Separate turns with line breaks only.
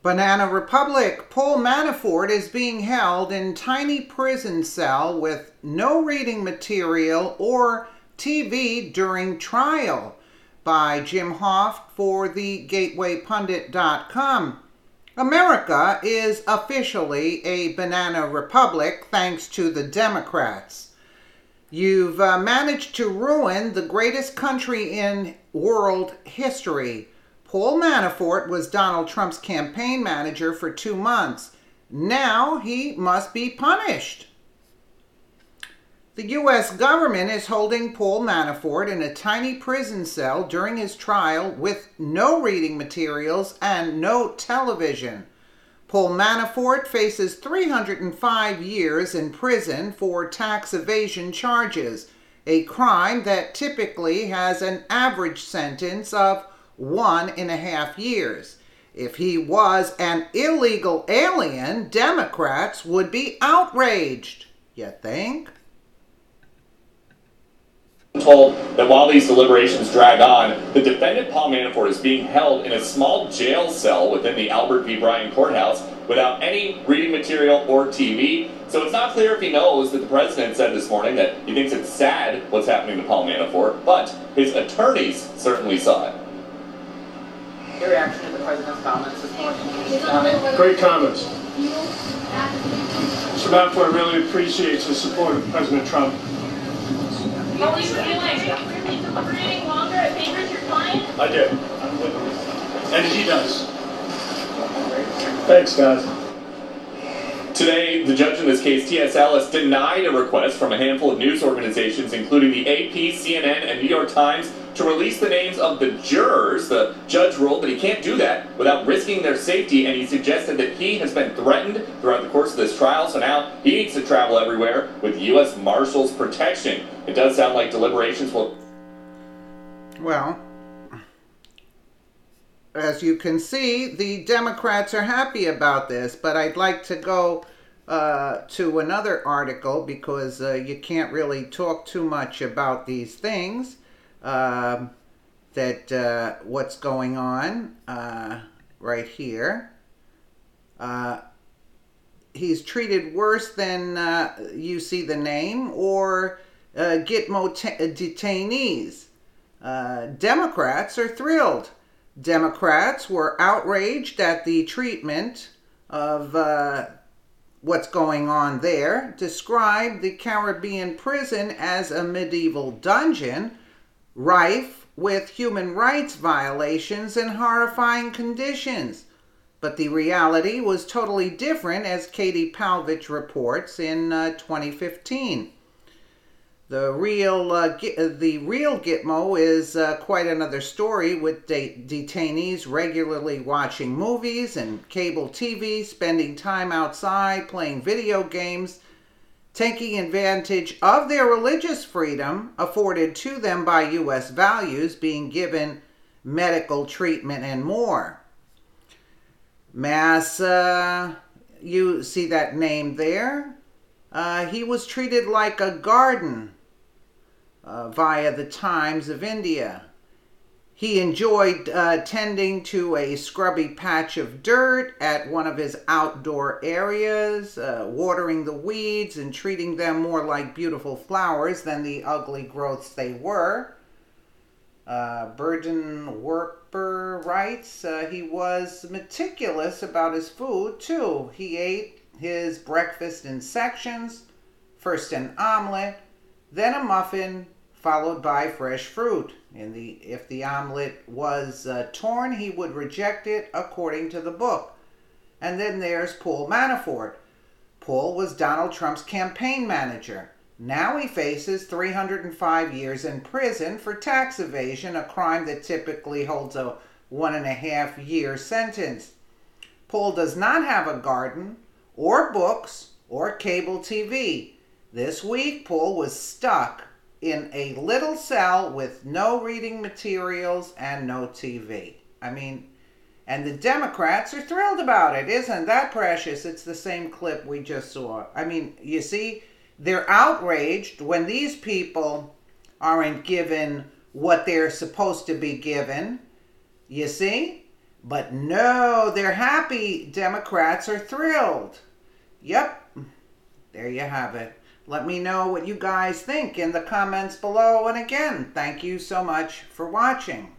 Banana Republic. Paul Manafort is being held in tiny prison cell with no reading material or TV during trial, by Jim Hoft for the GatewayPundit.com. America is officially a banana republic thanks to the Democrats. You've managed to ruin the greatest country in world history. Paul Manafort was Donald Trump's campaign manager for 2 months. Now he must be punished. The U.S. government is holding Paul Manafort in a tiny prison cell during his trial with no reading materials and no television. Paul Manafort faces 305 years in prison for tax evasion charges, a crime that typically has an average sentence of 1.5 years. If he was an illegal alien, Democrats would be outraged. You think?
Told that while these deliberations drag on, the defendant Paul Manafort is being held in a small jail cell within the Albert v. Bryan courthouse without any reading material or TV. So it's not clear if he knows that the president said this morning that he thinks it's sad what's happening to Paul Manafort, but his attorneys certainly saw it.
Your reaction to the president's comments this morning?
Great comments. Mr. Manafort really appreciates the support of President Trump.
How are you feeling? Deliberating longer, it favors your client?
I do. And he does. Thanks, guys.
Today, the judge in this case, T.S. Ellis, denied a request from a handful of news organizations, including the AP, CNN, and New York Times, to release the names of the jurors. The judge ruled that he can't do that without risking their safety, and he suggested that he has been threatened throughout the course of this trial, so now he needs to travel everywhere with U.S. Marshals protection. It does sound like deliberations will...
Well, as you can see, the Democrats are happy about this, but I'd like to go to another article because you can't really talk too much about these things. What's going on right here. He's treated worse than you see the name or Gitmo detainees. Democrats are thrilled. Democrats were outraged at the treatment of what's going on there, described the Caribbean prison as a medieval dungeon, rife with human rights violations and horrifying conditions. But the reality was totally different, as Katie Palvich reports in 2015. The real Gitmo is quite another story, with detainees regularly watching movies and cable TV, spending time outside, playing video games, taking advantage of their religious freedom afforded to them by U.S. values, being given medical treatment and more. You see that name there? He was treated like a garden via the Times of India. He enjoyed tending to a scrubby patch of dirt at one of his outdoor areas, watering the weeds and treating them more like beautiful flowers than the ugly growths they were. Burden Worper writes, he was meticulous about his food too. He ate his breakfast in sections, first an omelet, then a muffin, followed by fresh fruit. If the omelet was torn, he would reject it according to the book. And then there's Paul Manafort. Paul was Donald Trump's campaign manager. Now he faces 305 years in prison for tax evasion, a crime that typically holds a 1.5 year sentence. Paul does not have a garden, or books, or cable TV. This week, Paul was stuck in a little cell with no reading materials and no TV. And the Democrats are thrilled about it. Isn't that precious? It's the same clip we just saw. You see, they're outraged when these people aren't given what they're supposed to be given. You see? But no, they're happy. Democrats are thrilled. Yep, there you have it. Let me know what you guys think in the comments below. And again, thank you so much for watching.